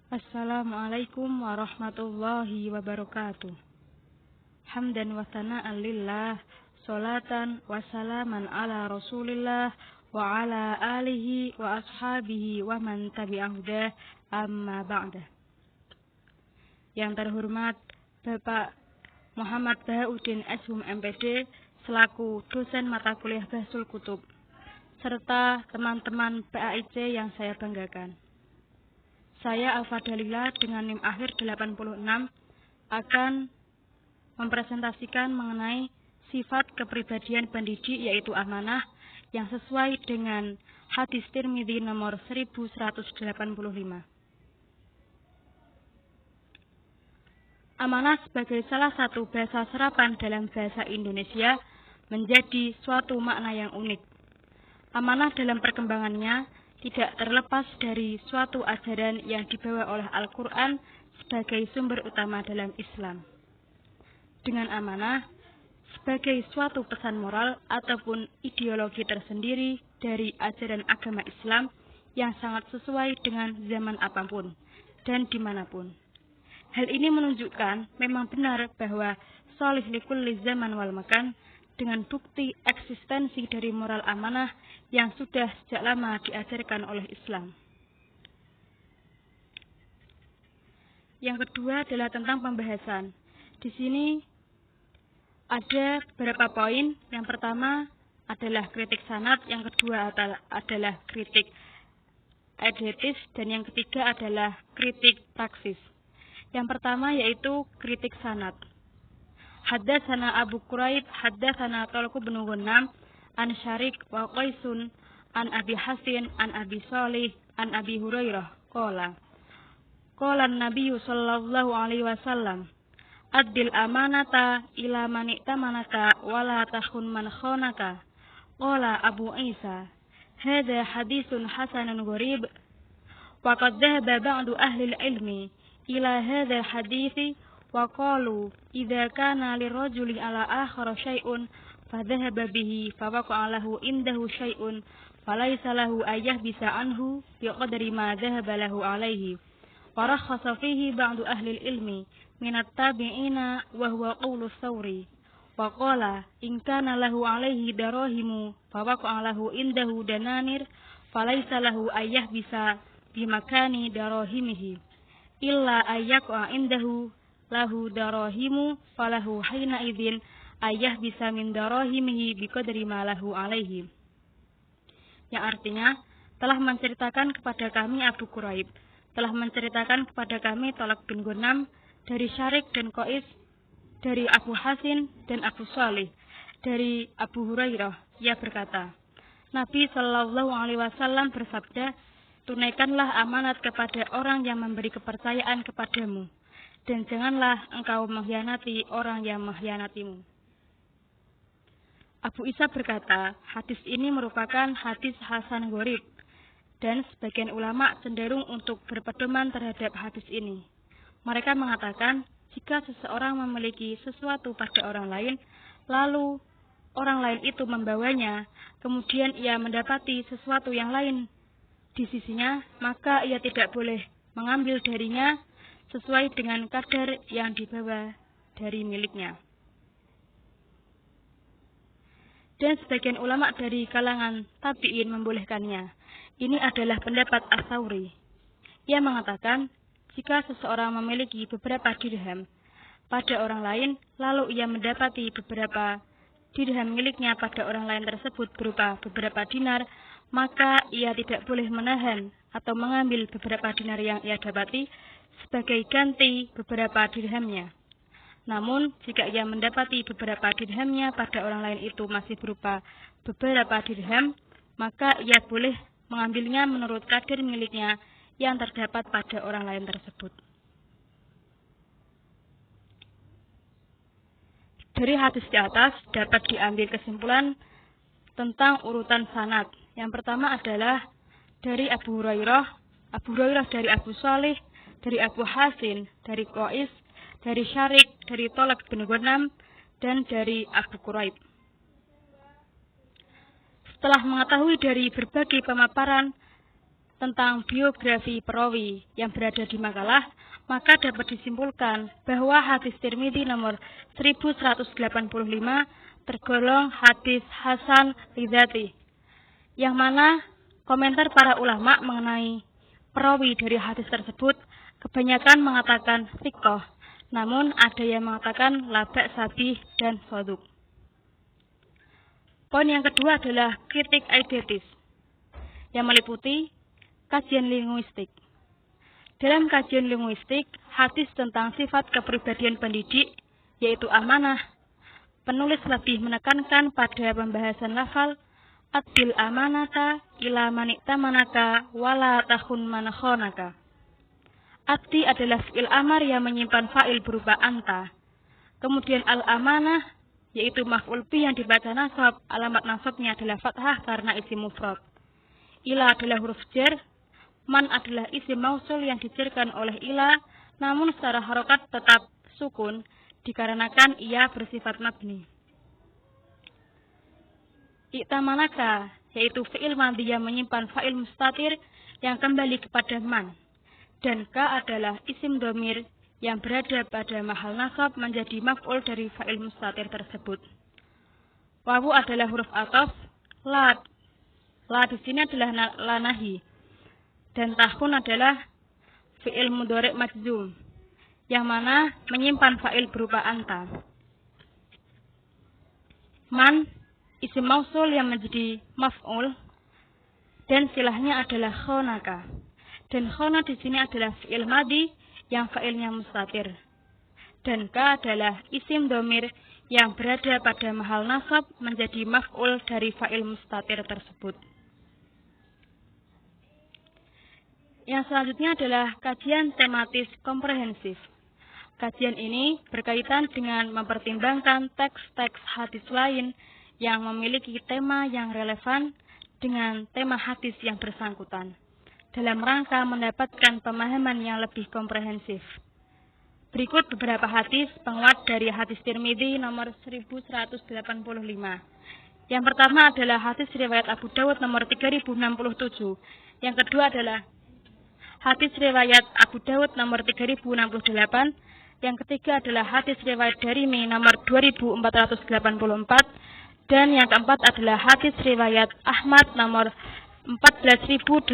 Assalamualaikum warahmatullahi wabarakatuh. Hamdan wa sana'an lillah, salatan wa salaman ala rasulillah wa ala alihi wa ashabihi wa man tabi'ahudah, amma ba'dah. Yang terhormat Bapak Muhammad Bahauddin Ashum MPD selaku dosen mata kuliah Bahsul Kutub, serta teman-teman PAIC yang saya banggakan. Saya Alfa Dalila dengan NIM akhir 86 akan mempresentasikan mengenai sifat kepribadian pendidik yaitu amanah yang sesuai dengan hadis Tirmidzi nomor 1185. Amanah sebagai salah satu bahasa serapan dalam bahasa Indonesia menjadi suatu makna yang unik. Amanah dalam perkembangannya tidak terlepas dari suatu ajaran yang dibawa oleh Al-Quran sebagai sumber utama dalam Islam. Dengan amanah sebagai suatu pesan moral ataupun ideologi tersendiri dari ajaran agama Islam yang sangat sesuai dengan zaman apapun dan dimanapun. Hal ini menunjukkan memang benar bahwa sholih likulli zaman wal makan dengan bukti eksistensi dari moral amanah yang sudah sejak lama diajarkan oleh Islam. Yang kedua adalah tentang pembahasan. Di sini ada beberapa poin. Yang pertama adalah kritik sanad, yang kedua adalah kritik edetis, dan yang ketiga adalah kritik praksis. Yang pertama yaitu kritik sanad. Haddatsana Abu Quraib, haddatsana Talq bin Ghunnam, an Syarik wa Qaisun, an Abi Hasin, an Abi Shalih, an Abi Hurairah, qala an-Nabiy sallallahu alaihi wasallam, addil amanata ila man i'tamanaka wa la takhun man khanaka. Qala Abu Isa, hadza haditsun hasanun gharib, wa qad dhahaba ba'du ahli al-ilmi ila hadza hadithi wa qalu idza kana lirrajuli ala akhara syai'un fadhahaba bihi fawaqa'a lahu indahu syai'un falaysa lahu ayyah bisa anhu biqadri ma dhahaba lahu alaihi wa rakhasa fihi ba'du ahli ilmi minat tabi'ina wa huwa qawlu Tsawri wa qala in kana lahu alaihi darahimu fawaqa'a lahu indahu dananir falaysa lahu ayyah bisa bimakani darahimihi illa ayyaqa indahu lahu darahimu falahu hina idzin ayah bisa min darahimihi biqadri ma lahu alaihi. Yang artinya telah menceritakan kepada kami Abu Quraib, telah menceritakan kepada kami Talq bin Ghunnam dari Syarik dan Qais, dari Abu Hasin dan Abu Shalih, dari Abu Hurairah. Ia berkata, Nabi Shallallahu alaihi wasallam bersabda, tunaikanlah amanat kepada orang yang memberi kepercayaan kepadamu, dan janganlah engkau mengkhianati orang yang mengkhianatimu. Abu Isa berkata, hadis ini merupakan hadis hasan gharib, dan sebagian ulama cenderung untuk berpedoman terhadap hadis ini. Mereka mengatakan, jika seseorang memiliki sesuatu pada orang lain, lalu orang lain itu membawanya, kemudian ia mendapati sesuatu yang lain di sisinya, maka ia tidak boleh mengambil darinya sesuai dengan kadar yang dibawa dari miliknya. Dan sebagian ulama dari kalangan tabi'in membolehkannya. Ini adalah pendapat Ats-Tsawri. Ia mengatakan, jika seseorang memiliki beberapa dirham pada orang lain, lalu ia mendapati beberapa dirham miliknya pada orang lain tersebut berupa beberapa dinar, maka ia tidak boleh menahan atau mengambil beberapa dinar yang ia dapati sebagai ganti beberapa dirhamnya. Namun, jika ia mendapati beberapa dirhamnya pada orang lain itu masih berupa beberapa dirham, maka ia boleh mengambilnya menurut kadar miliknya yang terdapat pada orang lain tersebut. Dari hadis di atas dapat diambil kesimpulan tentang urutan sanad. Yang pertama adalah dari Abu Hurairah dari Abu Shalih, dari Abu Hasin, dari Qais, dari Syarik, dari Talq bin Ghunnam, dan dari Abu Quraib. Setelah mengetahui dari berbagai pemaparan tentang biografi perawi yang berada di makalah, maka dapat disimpulkan bahwa hadis Tirmidzi nomor 1185 tergolong hadis hasan lidzati, yang mana komentar para ulama mengenai perawi dari hadis tersebut kebanyakan mengatakan thiqah, namun ada yang mengatakan la ba'sa bih dan shaduk. Poin yang kedua adalah kritik eidetis, yang meliputi kajian linguistik. Dalam kajian linguistik, hadis tentang sifat kepribadian pendidik, yaitu amanah, penulis lebih menekankan pada pembahasan lafal adil amanata ila maniktamanaka wala tahun manakhonaka. Addi adalah fi'il amar yang menyimpan fa'il berupa anta. Kemudian al-amanah, yaitu maf'ul bih yang dibaca nasab, alamat nasabnya adalah fathah karena isim mufrad. Ila adalah huruf jar, man adalah isim mausul yang dijarkan oleh ila, namun secara harokat tetap sukun dikarenakan ia bersifat mabni. Iktamanaka, yaitu fi'il madhi yang menyimpan fa'il mustatir yang kembali kepada man, dan ka adalah isim domir yang berada pada mahal nasab menjadi maf'ul dari fa'il mustatir tersebut. Wawu adalah huruf ataf, la di sini adalah la nahi, dan tahun adalah fi'il mudhari' majzum, yang mana menyimpan fa'il berupa anta. Man, isim mausul yang menjadi maf'ul, dan silahnya adalah khonaka. Dan khona di sini adalah fi'il madhi yang fa'ilnya mustatir. Dan ka adalah isim domir yang berada pada mahal nasab menjadi maf'ul dari fa'il mustatir tersebut. Yang selanjutnya adalah kajian tematis komprehensif. Kajian ini berkaitan dengan mempertimbangkan teks-teks hadis lain yang memiliki tema yang relevan dengan tema hadis yang bersangkutan, dalam rangka mendapatkan pemahaman yang lebih komprehensif. Berikut beberapa hadis penguat dari hadis Tirmidzi nomor 1185. Yang pertama adalah hadis riwayat Abu Dawud nomor 3067. Yang kedua adalah hadis riwayat Abu Dawud nomor 3068. Yang ketiga adalah hadis riwayat Darimi nomor 2484. Dan yang keempat adalah hadis riwayat Ahmad nomor 14.877.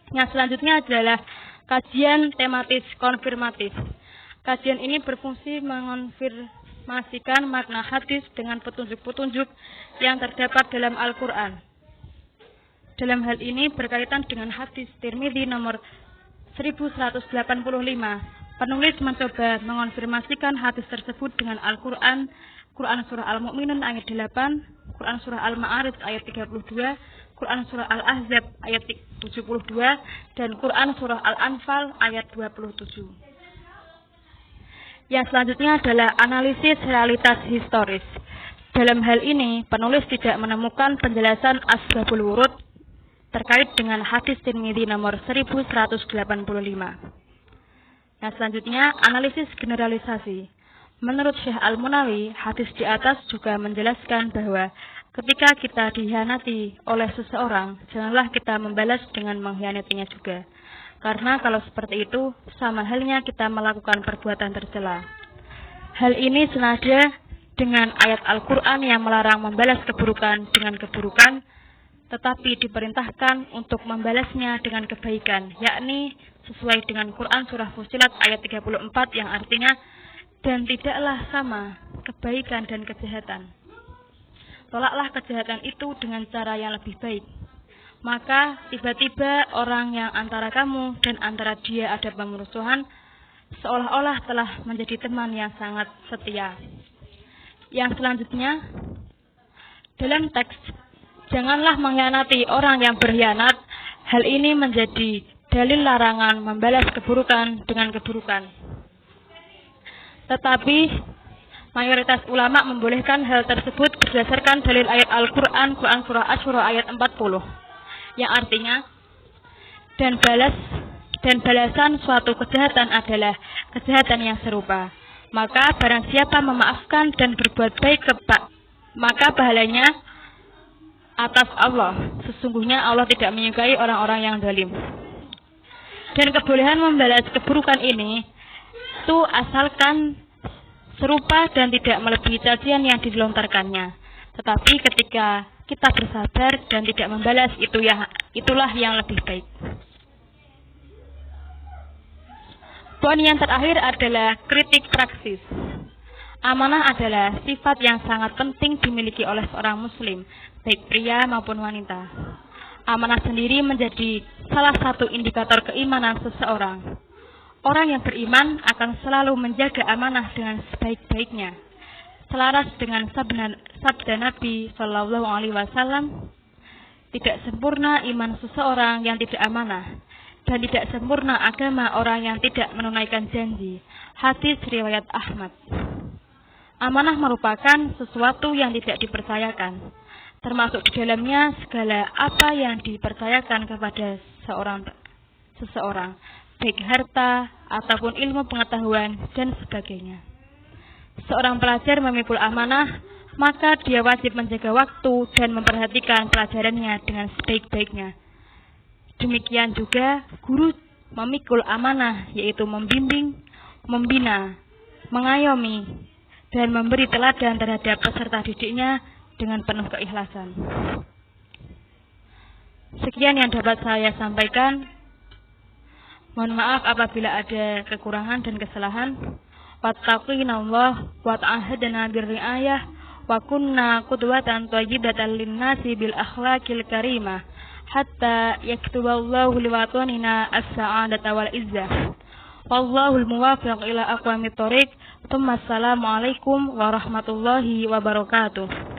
Yang selanjutnya adalah kajian tematis konfirmatif. Kajian ini berfungsi mengonfirmasikan makna hadis dengan petunjuk-petunjuk yang terdapat dalam Al-Quran. Dalam hal ini berkaitan dengan hadis Tirmidzi nomor 1185. Penulis mencoba mengonfirmasikan hadis tersebut dengan Al-Quran, Quran Surah Al-Mu'minun ayat 8, Quran Surah Al-Ma'arij ayat 32, Quran Surah Al-Ahzab ayat 72, dan Quran Surah Al-Anfal ayat 27. Yang selanjutnya adalah analisis realitas historis. Dalam hal ini, penulis tidak menemukan penjelasan asbabul wurud terkait dengan hadis Tirmidzi nomor 1185. Yang selanjutnya, analisis generalisasi. Menurut Syekh Al-Munawi, hadis di atas juga menjelaskan bahwa ketika kita dikhianati oleh seseorang, janganlah kita membalas dengan mengkhianatinya juga. Karena kalau seperti itu, sama halnya kita melakukan perbuatan tercela. Hal ini senada dengan ayat Al-Quran yang melarang membalas keburukan dengan keburukan, tetapi diperintahkan untuk membalasnya dengan kebaikan, yakni sesuai dengan Quran Surah Fussilat ayat 34 yang artinya, dan tidaklah sama kebaikan dan kejahatan. Tolaklah kejahatan itu dengan cara yang lebih baik. Maka tiba-tiba orang yang antara kamu dan antara dia ada pemusuhan, seolah-olah telah menjadi teman yang sangat setia. Yang selanjutnya, dalam teks, janganlah mengkhianati orang yang berkhianat. Hal ini menjadi dalil larangan membalas keburukan dengan keburukan. Tetapi mayoritas ulama membolehkan hal tersebut berdasarkan dalil ayat Al-Quran, Quran Surah Asy-Syura ayat 40, yang artinya, dan balasan suatu kejahatan adalah kejahatan yang serupa. Maka barang siapa memaafkan dan berbuat baik maka pahalanya atas Allah. sesungguhnya Allah tidak menyukai orang-orang yang zalim. Dan kebolehan membalas keburukan ini itu asalkan serupa dan tidak melebihi cacian yang dilontarkannya. Tetapi ketika kita bersabar dan tidak membalas, itulah yang lebih baik. Poin yang terakhir adalah kritik praksis. Amanah adalah sifat yang sangat penting dimiliki oleh seorang muslim, baik pria maupun wanita. Amanah sendiri menjadi salah satu indikator keimanan seseorang. Orang yang beriman akan selalu menjaga amanah dengan sebaik-baiknya. Selaras dengan sabda Nabi Shallallahu Alaihi Wasallam, tidak sempurna iman seseorang yang tidak amanah, dan tidak sempurna agama orang yang tidak menunaikan janji. Hadis riwayat Ahmad. Amanah merupakan sesuatu yang tidak dipercayakan, termasuk di dalamnya segala apa yang dipercayakan kepada seseorang, baik harta ataupun ilmu pengetahuan dan sebagainya. Seorang pelajar memikul amanah, maka dia wajib menjaga waktu dan memperhatikan pelajarannya dengan sebaik-baiknya. Demikian juga guru memikul amanah, yaitu membimbing, membina, mengayomi, dan memberi teladan terhadap peserta didiknya dengan penuh keikhlasan. Sekian yang dapat saya sampaikan. Mohon maaf apabila ada kekurangan dan kesalahan. Wattaqinallah wa ta'ahadna birri'ayah wa kunna qudwatan thayyibatan linnasi bil akhlaqil karimah hatta yaktuballahu liwatanina as-sa'adata wal izzah. Wallahul muwaffiq ila aqwamit thoriq. Assalamualaikum warahmatullahi wabarakatuh.